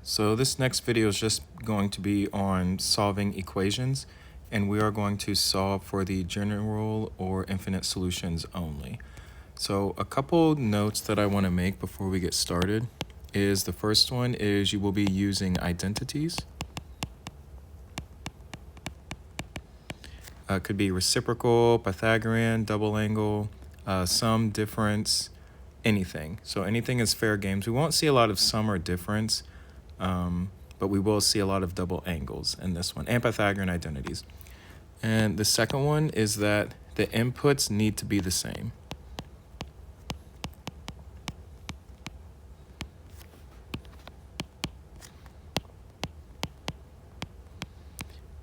So this next video is just going to be on solving equations, and we are going to solve for the general or infinite solutions only. So a couple notes that I want to make before we get started is the first one is you will be using identities. Could be reciprocal, Pythagorean, double angle, sum, difference, anything. So anything is fair games. We won't see a lot of sum or difference, but we will see a lot of double angles in this one, and Pythagorean identities. And the second one is that the inputs need to be the same.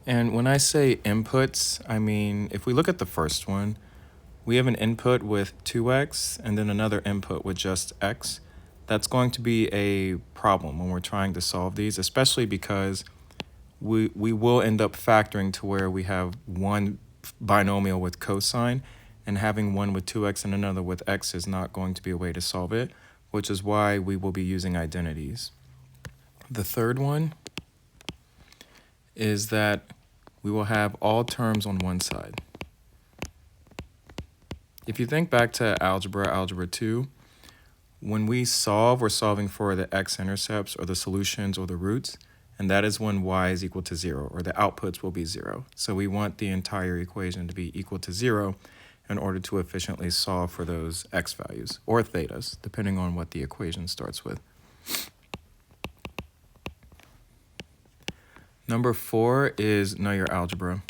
And when I say inputs, I mean, if we look at the first one, we have an input with 2x and then another input with just x. That's going to be a problem when we're trying to solve these, especially because we will end up factoring to where we have one binomial with cosine, and having one with 2x and another with x is not going to be a way to solve it, which is why we will be using identities. The third one is that we will have all terms on one side. If you think back to algebra 2, when we solve, we're solving for the x-intercepts or the solutions or the roots, and that is when y is equal to 0, or the outputs will be 0. So we want the entire equation to be equal to 0 in order to efficiently solve for those x values, or thetas, depending on what the equation starts with. Number 4 is know your algebra.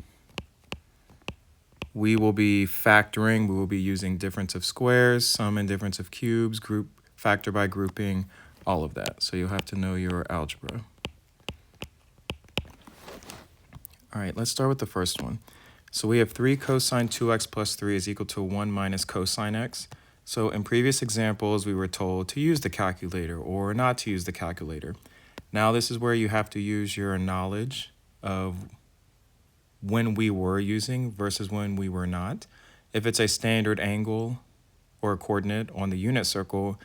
We will be factoring, we will be using difference of squares, sum and difference of cubes, group factor by grouping, all of that. So you'll have to know your algebra. All right, let's start with the first one. So we have 3 cosine 2x plus 3 is equal to 1 minus cosine x. So in previous examples, we were told to use the calculator or not to use the calculator. Now this is where you have to use your knowledge of when we were using versus when we were not. If it's a standard angle or a coordinate on the unit circle,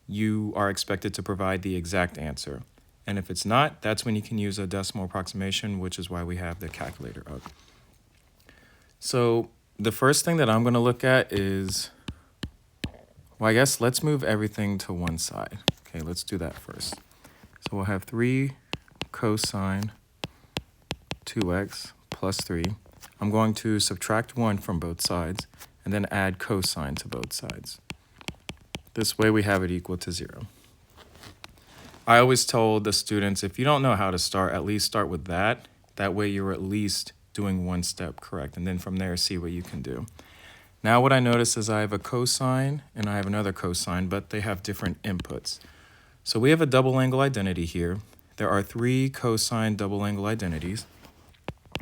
you are expected to provide the exact answer. And if it's not, that's when you can use a decimal approximation, which is why we have the calculator up. So the first thing that I'm going to look at is, well, I guess let's move everything to one side. Okay, let's do that first. So we'll have 3 cosine 2x plus 3. I'm going to subtract 1 from both sides and then add cosine to both sides. This way we have it equal to 0. I always told the students, if you don't know how to start, at least start with that. That way you're at least doing one step correct, and then from there see what you can do. Now what I notice is I have a cosine and I have another cosine, but they have different inputs. So we have a double angle identity here. There are 3 cosine double angle identities.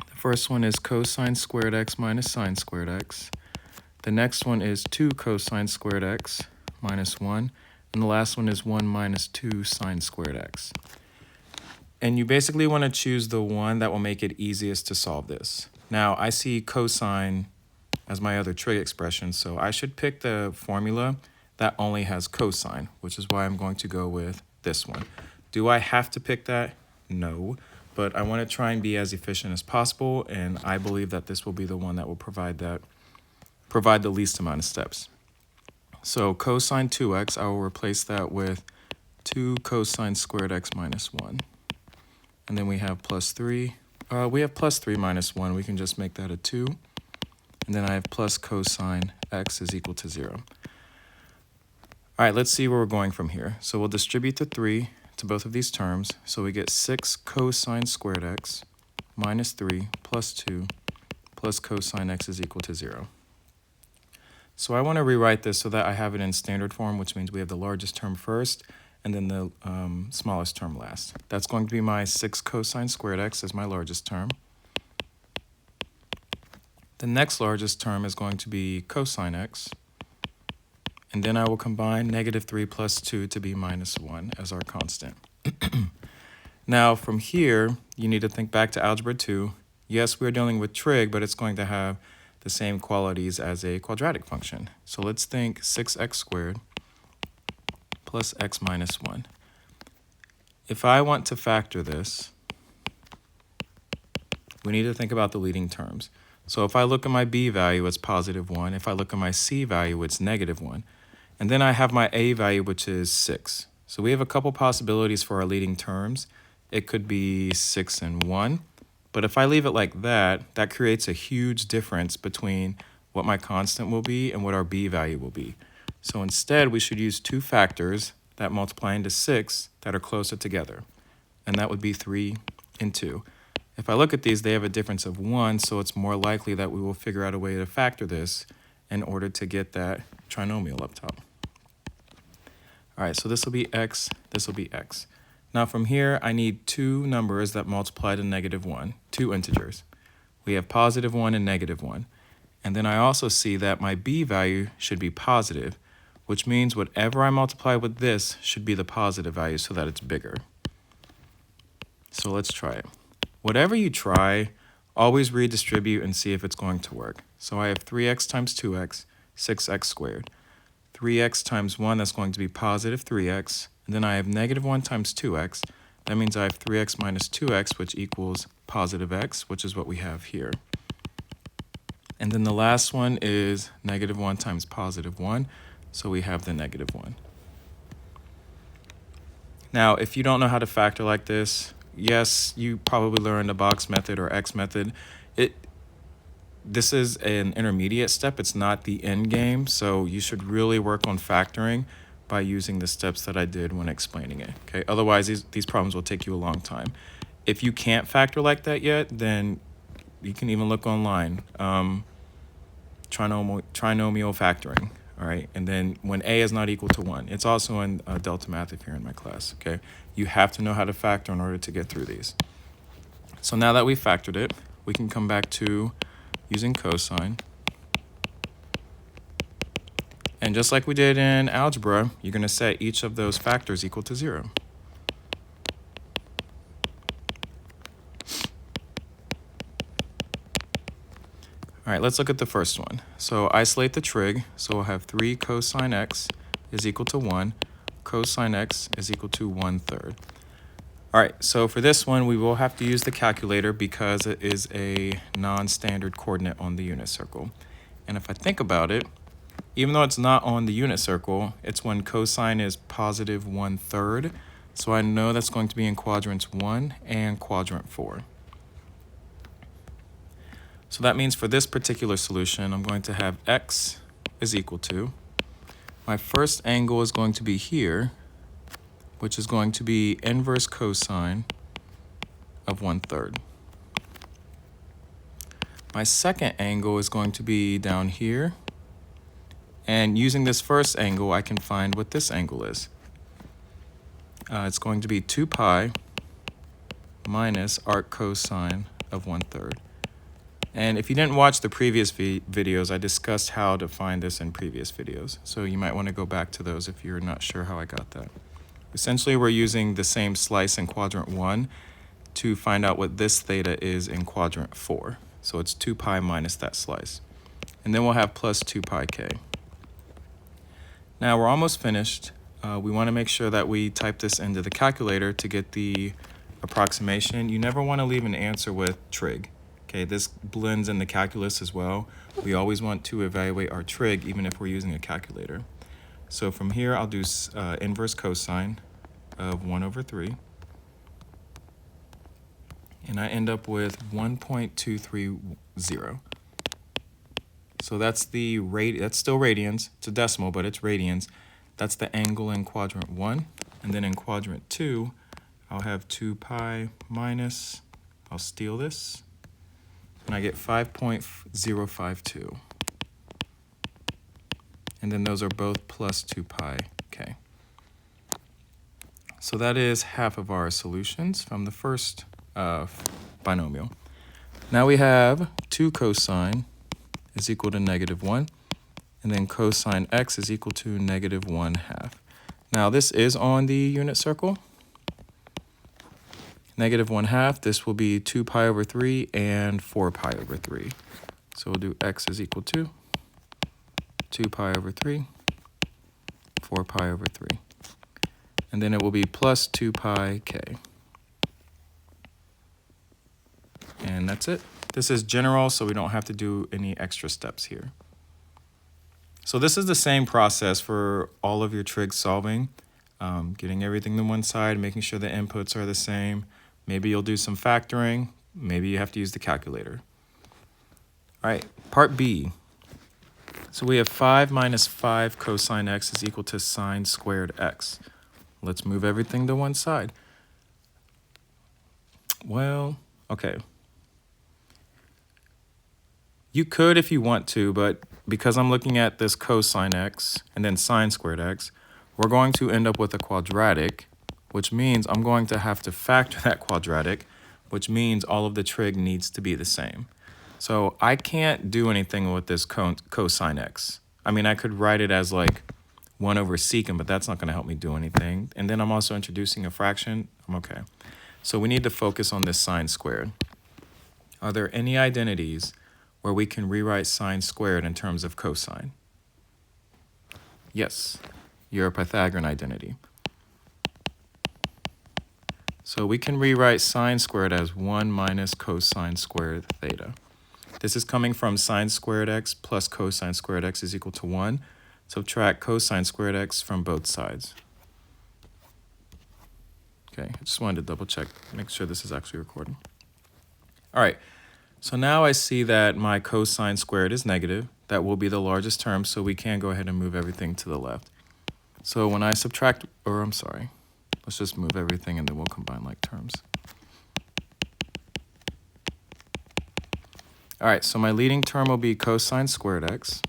The first one is cosine squared x minus sine squared x. The next one is 2 cosine squared x minus 1. And the last one is 1 minus 2 sine squared x. And you basically want to choose the one that will make it easiest to solve this. Now, I see cosine as my other trig expression, so I should pick the formula that only has cosine, which is why I'm going to go with this one. Do I have to pick that? No, but I want to try and be as efficient as possible, and I believe that this will be the one that will provide the least amount of steps. So cosine 2x, I will replace that with 2 cosine squared x minus 1. And then we have plus 3. We have plus 3 minus 1. We can just make that a 2. And then I have plus cosine x is equal to 0. All right, let's see where we're going from here. So we'll distribute the 3 to both of these terms. So we get 6 cosine squared x minus 3 plus 2 plus cosine x is equal to 0. So I want to rewrite this so that I have it in standard form, which means we have the largest term first and then the smallest term last. That's going to be my 6 cosine squared x as my largest term. The next largest term is going to be cosine x. And then I will combine negative 3 plus 2 to be minus 1 as our constant. Now from here, you need to think back to algebra 2. Yes, we're dealing with trig, but it's going to have the same qualities as a quadratic function. So let's think 6x squared plus x minus 1. If I want to factor this, we need to think about the leading terms. So if I look at my b value, it's +1. If I look at my c value, it's -1. And then I have my a value, which is 6. So we have a couple possibilities for our leading terms. It could be 6 and 1. But if I leave it like that, that creates a huge difference between what my constant will be and what our b value will be. So instead, we should use two factors that multiply into 6 that are closer together. And that would be 3 and 2. If I look at these, they have a difference of 1, so it's more likely that we will figure out a way to factor this in order to get that trinomial up top. All right, so this will be x, this will be x. Now from here, I need two numbers that multiply to -1, two integers. We have +1 and -1. And then I also see that my b value should be positive, which means whatever I multiply with this should be the positive value so that it's bigger. So let's try it. Whatever you try, always redistribute and see if it's going to work. So I have 3x times 2x, 6x squared. 3x times 1, that's going to be +3x. And then I have -1 times 2x. That means I have 3x minus 2x, which equals +x, which is what we have here. And then the last one is -1 times +1, so we have the -1. Now, if you don't know how to factor like this, yes, you probably learned the box method or X method. This is an intermediate step. It's not the end game, so you should really work on factoring by using the steps that I did when explaining it. Okay. Otherwise, these problems will take you a long time. If you can't factor like that yet, then you can even look online. Trinomial factoring, all right? And then when a is not equal to 1, it's also in Delta Math if you're in my class, okay? You have to know how to factor in order to get through these. So now that we've factored it, we can come back to using cosine. And just like we did in algebra, you're going to set each of those factors equal to 0. All right, let's look at the first one. So isolate the trig. So we'll have 3 cosine x is equal to 1. Cosine x is equal to 1/3. All right, so for this one, we will have to use the calculator because it is a non-standard coordinate on the unit circle. And if I think about it, even though it's not on the unit circle, it's when cosine is +1/3. So I know that's going to be in quadrants 1 and quadrant 4. So that means for this particular solution, I'm going to have x is equal to, my first angle is going to be here, which is going to be inverse cosine of 1/3. My second angle is going to be down here. And using this first angle, I can find what this angle is. It's going to be 2 pi minus arc cosine of 1/3. And if you didn't watch the previous videos, I discussed how to find this in previous videos. So you might want to go back to those if you're not sure how I got that. Essentially, we're using the same slice in quadrant 1 to find out what this theta is in quadrant 4. So it's 2 pi minus that slice. And then we'll have plus 2 pi k. Now we're almost finished. We want to make sure that we type this into the calculator to get the approximation. You never want to leave an answer with trig. Okay, this blends in the calculus as well. We always want to evaluate our trig even if we're using a calculator. So from here, I'll do inverse cosine of 1/3. And I end up with 1.230. So that's that's still radians. It's a decimal, but it's radians. That's the angle in quadrant 1. And then in quadrant 2, I'll have 2 pi minus, I'll steal this, and I get 5.052. And then those are both plus 2 pi k. So that is half of our solutions from the first binomial. Now we have 2 cosine is equal to -1, and then cosine x is equal to -1/2. Now this is on the unit circle. -1/2, this will be 2 pi over 3 and 4 pi over 3. So we'll do x is equal to 2 pi over 3, 4 pi over 3. and then it will be plus 2 pi k. And that's it. This is general, so we don't have to do any extra steps here. So this is the same process for all of your trig solving, getting everything to one side, making sure the inputs are the same. Maybe you'll do some factoring. Maybe you have to use the calculator. All right, part B. So we have 5 minus 5 cosine x is equal to sine squared x. Let's move everything to one side. Well, okay. You could if you want to, but because I'm looking at this cosine x and then sine squared x, we're going to end up with a quadratic, which means I'm going to have to factor that quadratic, which means all of the trig needs to be the same. So I can't do anything with this cosine x. I mean, I could write it as like 1 over secant, but that's not going to help me do anything. And then I'm also introducing a fraction. I'm okay. So we need to focus on this sine squared. Are there any identities where we can rewrite sine squared in terms of cosine? Yes, your Pythagorean identity. So we can rewrite sine squared as 1 minus cosine squared theta. This is coming from sine squared x plus cosine squared x is equal to 1. Subtract cosine squared x from both sides. Okay, I just wanted to double check, make sure this is actually recording. All right. So now I see that my cosine squared is negative. That will be the largest term, so we can go ahead and move everything to the left. So when I subtract, or I'm sorry, let's just move everything and then we'll combine like terms. All right, so my leading term will be cosine squared x.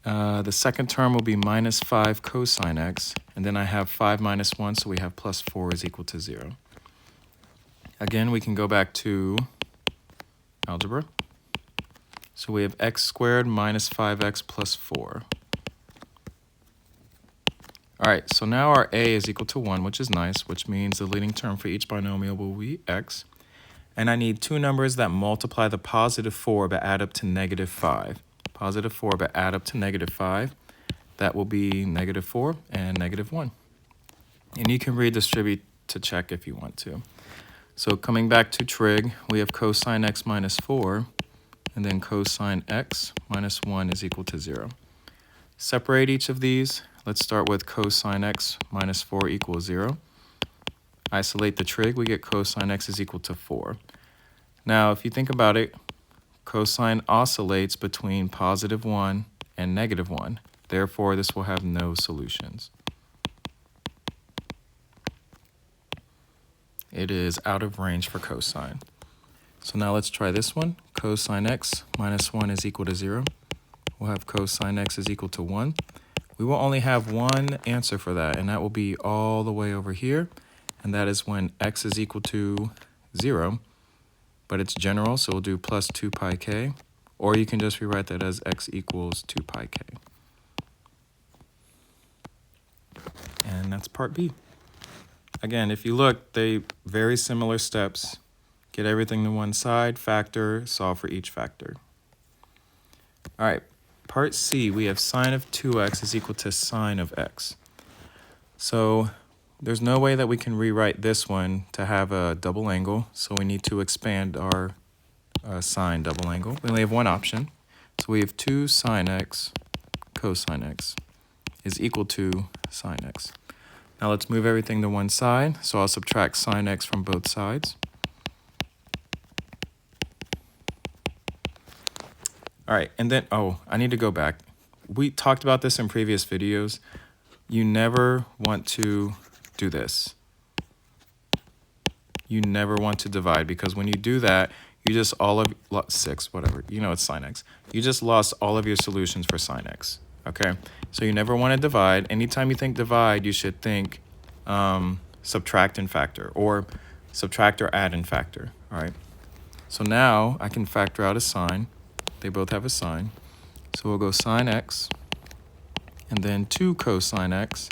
The second term will be minus 5 cosine x, and then I have 5 minus 1, so we have plus 4 is equal to 0. Again, we can go back to algebra. So we have x squared minus 5x plus 4. All right, so now our a is equal to 1, which is nice, which means the leading term for each binomial will be x. And I need two numbers that multiply the positive 4 but add up to negative 5. Positive 4 but add up to negative 5. That will be negative 4 and negative 1. And you can redistribute to check if you want to. So coming back to trig, we have cosine x minus 4, and then cosine x minus 1 is equal to 0. Separate each of these. Let's start with cosine x minus 4 equals 0. Isolate the trig, we get cosine x is equal to 4. Now, if you think about it, cosine oscillates between positive 1 and negative 1. Therefore, this will have no solutions. It is out of range for cosine. So now let's try this one. Cosine x minus 1 is equal to 0. We'll have cosine x is equal to 1. We will only have one answer for that, and that will be all the way over here. And that is when x is equal to 0. But it's general, so we'll do plus 2 pi k. Or you can just rewrite that as x equals 2 pi k. And that's part B. Again, if you look, they very similar steps. Get everything to one side, factor, solve for each factor. All right, part C, we have sine of 2x is equal to sine of x. So there's no way that we can rewrite this one to have a double angle, so we need to expand our sine double angle. We only have one option. So we have 2 sine x cosine x is equal to sine x. Now let's move everything to one side. So I'll subtract sine x from both sides. All right, and then, I need to go back. We talked about this in previous videos. You never want to do this. You never want to divide, because when you do that, you just it's sine x. You just lost all of your solutions for sine x, okay? So you never want to divide. Anytime you think divide, you should think subtract and factor, or subtract or add and factor, all right? So now I can factor out a sine. They both have a sine. So we'll go sine x, and then 2 cosine x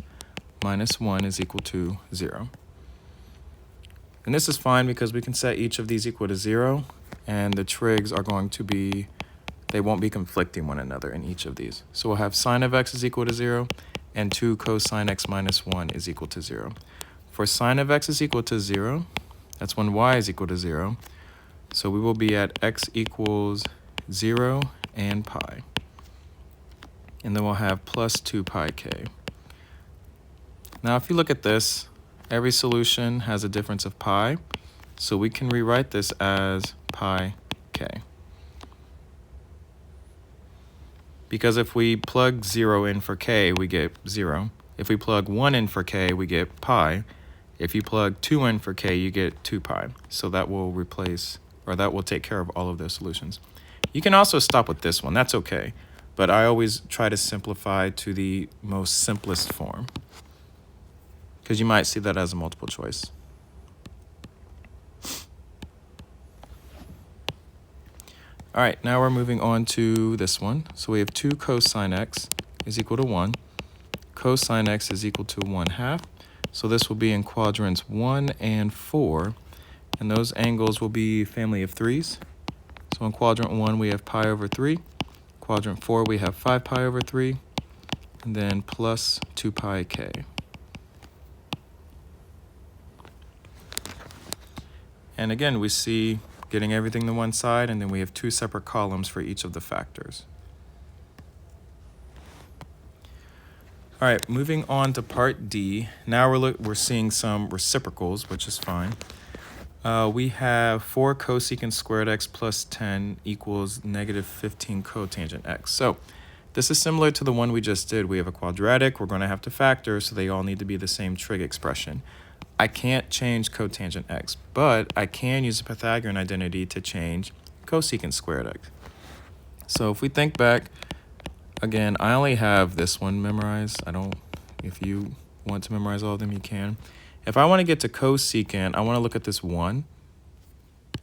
minus 1 is equal to 0. And this is fine because we can set each of these equal to 0, and the trigs are going to be, they won't be conflicting one another in each of these. So we'll have sine of x is equal to 0, and 2 cosine x minus 1 is equal to 0. For sine of x is equal to 0, that's when y is equal to 0. So we will be at x equals 0 and pi. And then we'll have plus 2 pi k. Now if you look at this, every solution has a difference of pi. So we can rewrite this as pi k. Because if we plug 0 in for k, we get 0. If we plug 1 in for k, we get pi. If you plug 2 in for k, you get 2 pi. So that will replace, or that will take care of all of those solutions. You can also stop with this one. That's okay. But I always try to simplify to the most simplest form, because you might see that as a multiple choice. All right, now we're moving on to this one. So we have 2 cosine x is equal to 1. Cosine x is equal to 1/2. So this will be in quadrants 1 and 4. And those angles will be family of 3s. So in quadrant 1, we have pi over 3. Quadrant 4, we have 5 pi over 3. And then plus 2 pi k. And again, we see getting everything to one side, and then we have 2 separate columns for each of the factors. All right, moving on to part D. Now we're seeing some reciprocals, which is fine. We have 4 cosecant squared x plus 10 equals negative 15 cotangent x. So this is similar to the one we just did. We have a quadratic. We're going to have to factor, so they all need to be the same trig expression. I can't change cotangent x, but I can use the Pythagorean identity to change cosecant squared x. So if we think back, again, I only have this one memorized. If you want to memorize all of them, you can. If I want to get to cosecant, I want to look at this 1,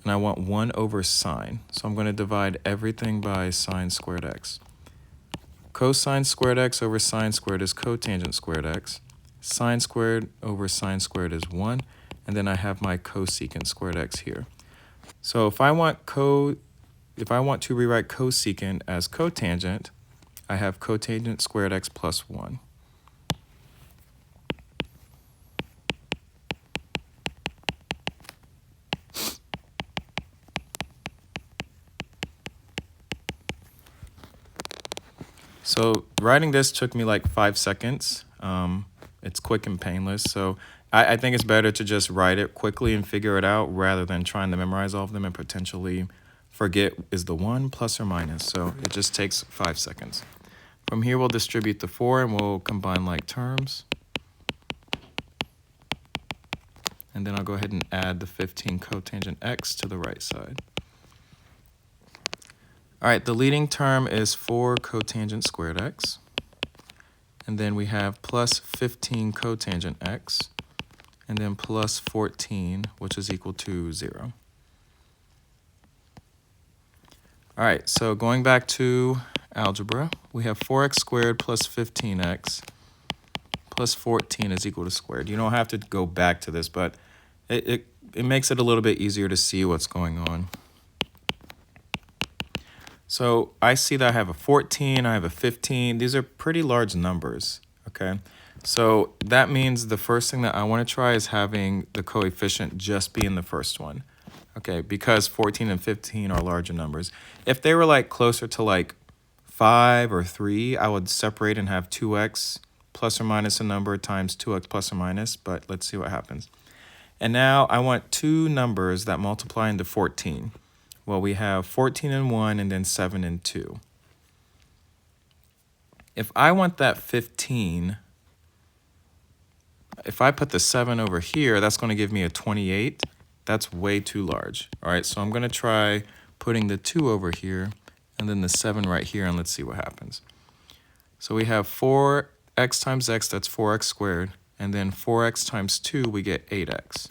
and I want 1 over sine. So I'm going to divide everything by sine squared x. Cosine squared x over sine squared is cotangent squared x. Sine squared over sine squared is 1, and then I have my cosecant squared x here. So if I want to rewrite cosecant as cotangent, I have cotangent squared x plus 1. So writing this took me like 5 seconds. It's quick and painless. So I think it's better to just write it quickly and figure it out rather than trying to memorize all of them and potentially forget is the 1 plus or minus. So it just takes 5 seconds. From here, we'll distribute the 4 and we'll combine like terms. And then I'll go ahead and add the 15 cotangent x to the right side. All right, the leading term is 4 cotangent squared x. And then we have plus 15 cotangent x, and then plus 14, which is equal to 0. All right, so going back to algebra, we have 4x squared plus 15x plus 14 is equal to squared. You don't have to go back to this, but it makes it a little bit easier to see what's going on. So I see that I have a 14, I have a 15. These are pretty large numbers, okay? So that means the first thing that I want to try is having the coefficient just be in the first one, okay? Because 14 and 15 are larger numbers. If they were like closer to like 5 or 3, I would separate and have 2x plus or minus a number times 2x plus or minus, but let's see what happens. And now I want 2 numbers that multiply into 14. Well, we have 14 and 1 and then 7 and 2. If I want that 15, if I put the 7 over here, that's going to give me a 28. That's way too large. All right, so I'm going to try putting the 2 over here and then the 7 right here, and let's see what happens. So we have 4x times x, that's 4x squared, and then 4x times 2, we get 8x.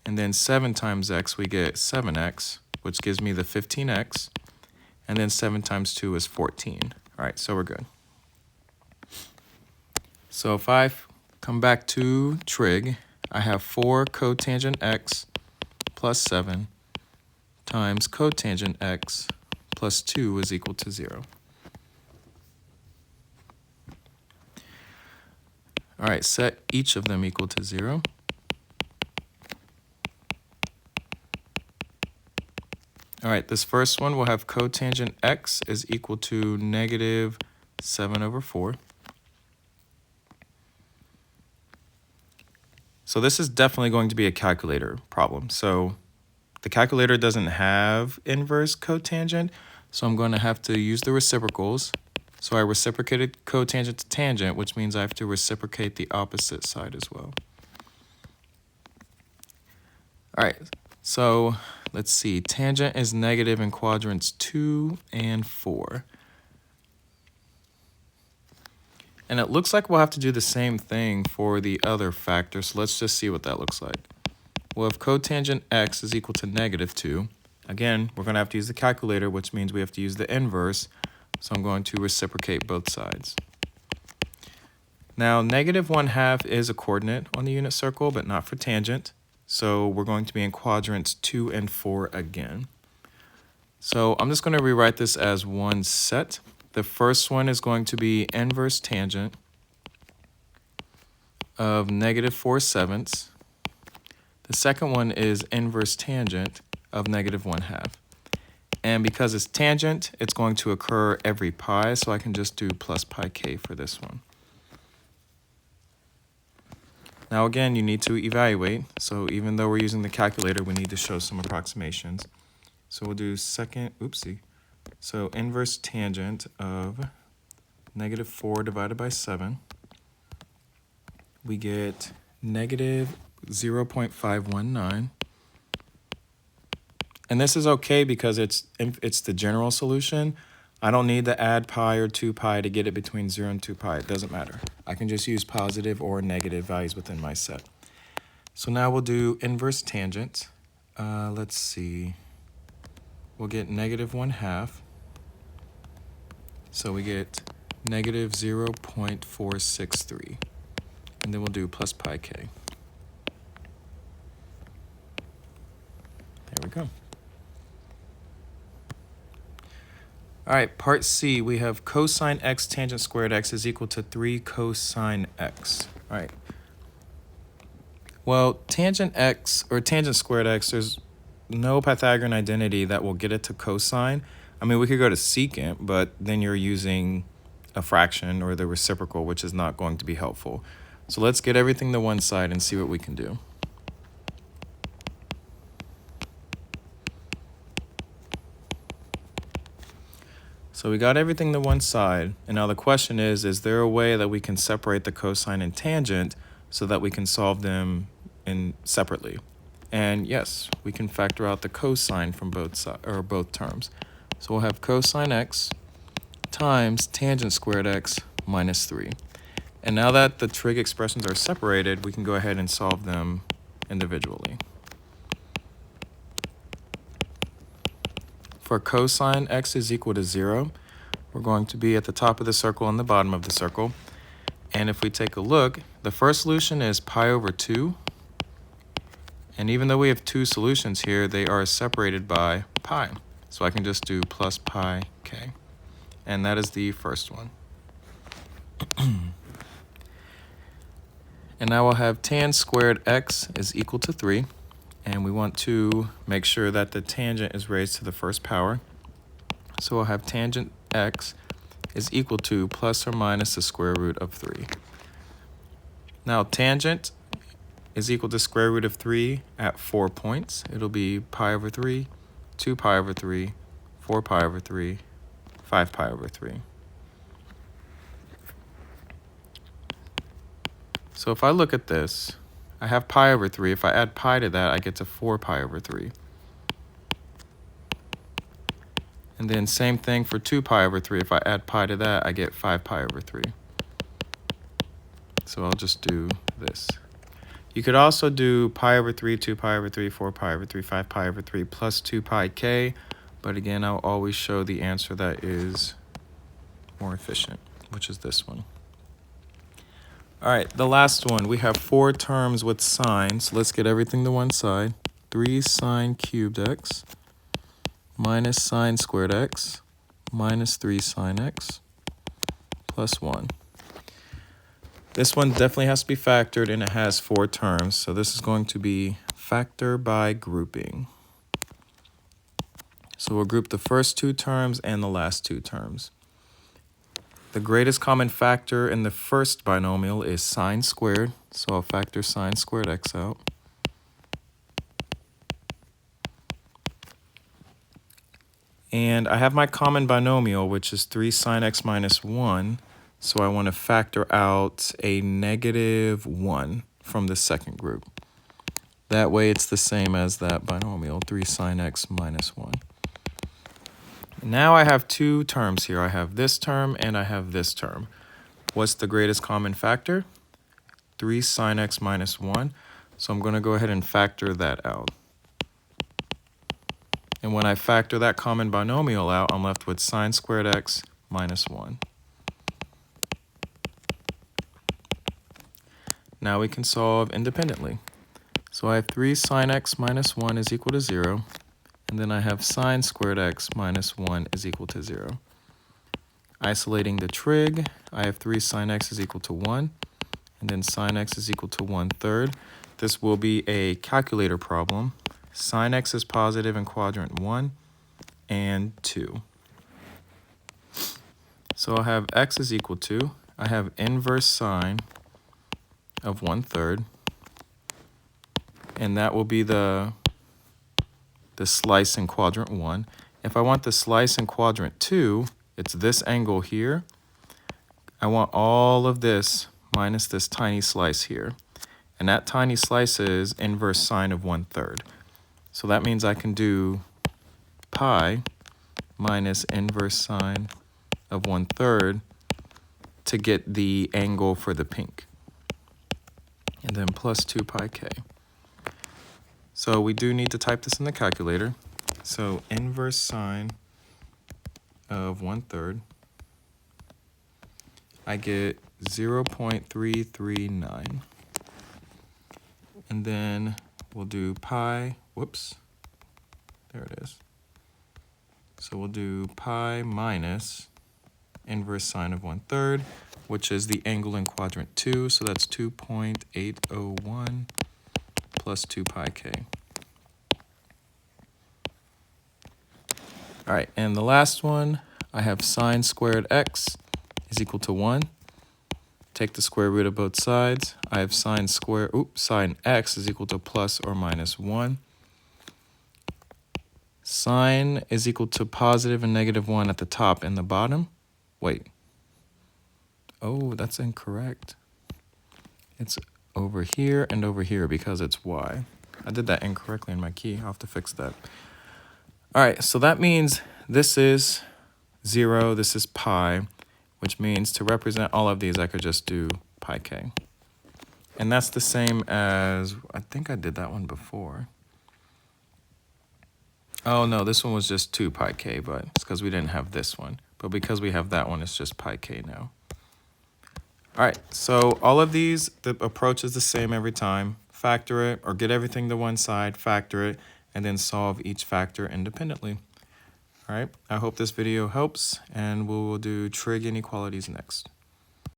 And then 7 times x, we get 7x, which gives me the 15x, and then 7 times 2 is 14. All right, so we're good. So if I come back to trig, I have 4 cotangent x plus 7 times cotangent x plus 2 is equal to 0. All right, set each of them equal to 0. All right, this first one will have cotangent x is equal to negative 7/4. So this is definitely going to be a calculator problem. So the calculator doesn't have inverse cotangent, so I'm going to have to use the reciprocals. So I reciprocated cotangent to tangent, which means I have to reciprocate the opposite side as well. All right, so let's see. Tangent is negative in quadrants 2 and 4. And it looks like we'll have to do the same thing for the other factor, so let's just see what that looks like. Well, if cotangent x is equal to negative 2, again, we're going to have to use the calculator, which means we have to use the inverse, so I'm going to reciprocate both sides. Now, negative 1/2 is a coordinate on the unit circle, but not for tangent, so we're going to be in quadrants 2 and 4 again. So I'm just going to rewrite this as one set. The first one is going to be inverse tangent of negative 4/7. The second one is inverse tangent of negative 1/2. And because it's tangent, it's going to occur every pi, so I can just do plus pi k for this one. Now again, you need to evaluate. So even though we're using the calculator, we need to show some approximations. So we'll do So inverse tangent of negative 4 divided by 7. We get negative 0.519. And this is okay because it's the general solution. I don't need to add pi or 2 pi to get it between 0 and 2 pi. It doesn't matter. I can just use positive or negative values within my set. So now we'll do inverse tangent. Let's see. We'll get negative 1/2. So we get negative 0.463. And then we'll do plus pi k. There we go. All right, part C, we have cosine x tangent squared x is equal to 3 cosine x. All right. Well, tangent x or tangent squared x, there's no Pythagorean identity that will get it to cosine. I mean, we could go to secant, but then you're using a fraction or the reciprocal, which is not going to be helpful. So let's get everything to one side and see what we can do. So we got everything to one side, and now the question is there a way that we can separate the cosine and tangent so that we can solve them separately? And yes, we can factor out the cosine from both terms. So we'll have cosine x times tangent squared x minus 3. And now that the trig expressions are separated, we can go ahead and solve them individually. For cosine x is equal to 0, we're going to be at the top of the circle and the bottom of the circle. And if we take a look, the first solution is pi over 2. And even though we have two solutions here, they are separated by pi. So I can just do plus pi k. And that is the first one. And now we'll have tan squared x is equal to 3. And we want to make sure that the tangent is raised to the first power. So we'll have tangent x is equal to plus or minus the square root of 3. Now tangent is equal to square root of 3 at 4 points. It'll be pi over 3, 2 pi over 3, 4 pi over 3, 5 pi over 3. So if I look at this, I have pi over 3. If I add pi to that, I get to 4 pi over 3. And then same thing for 2 pi over 3. If I add pi to that, I get 5 pi over 3. So I'll just do this. You could also do pi over 3, 2 pi over 3, 4 pi over 3, 5 pi over 3, plus 2 pi k. But again, I'll always show the answer that is more efficient, which is this one. All right, the last one, we have 4 terms with sine, so let's get everything to one side. 3 sine cubed x minus sine squared x minus 3 sine x plus 1. This one definitely has to be factored, and it has 4 terms. So this is going to be factor by grouping. So we'll group the first 2 terms and the last 2 terms. The greatest common factor in the first binomial is sine squared. So I'll factor sine squared x out. And I have my common binomial, which is 3 sine x minus 1. So I want to factor out a negative 1 from the second group. That way it's the same as that binomial, 3 sine x minus 1. Now I have 2 terms here. I have this term and I have this term. What's the greatest common factor? 3 sine x minus 1. So I'm going to go ahead and factor that out. And when I factor that common binomial out, I'm left with sine squared x minus 1. Now we can solve independently. So I have 3 sine x minus 1 is equal to 0. And then I have sine squared x minus 1 is equal to 0. Isolating the trig, I have 3 sine x is equal to 1. And then sine x is equal to 1/3. This will be a calculator problem. Sine x is positive in quadrant 1 and 2. So I'll have x is equal to, I have inverse sine of 1/3. And that will be the slice in quadrant 1. If I want the slice in quadrant 2, it's this angle here. I want all of this minus this tiny slice here. And that tiny slice is inverse sine of 1/3. So that means I can do pi minus inverse sine of 1/3 to get the angle for the pink. And then plus 2 pi k. So we do need to type this in the calculator. So inverse sine of 1/3, I get 0.339. And then we'll do pi, whoops, there it is. So we'll do pi minus inverse sine of 1/3, which is the angle in quadrant 2. So that's 2.801 plus 2 pi k. All right, and the last one, I have sine squared x is equal to 1. Take the square root of both sides. I have sine x is equal to plus or minus 1. Sine is equal to positive and negative 1 at the top and the bottom. Wait. Oh, that's incorrect. It's over here and over here because it's y. I did that incorrectly in my key. I'll have to fix that. All right, so that means this is 0, this is pi, which means to represent all of these, I could just do pi k. And that's the same as, I think I did that one before. Oh, no, this one was just 2 pi k, but it's because we didn't have this one. But because we have that one, it's just pi k now. All right, so all of these, the approach is the same every time. Factor it, or get everything to one side, factor it, and then solve each factor independently. All right, I hope this video helps, and we will do trig inequalities next.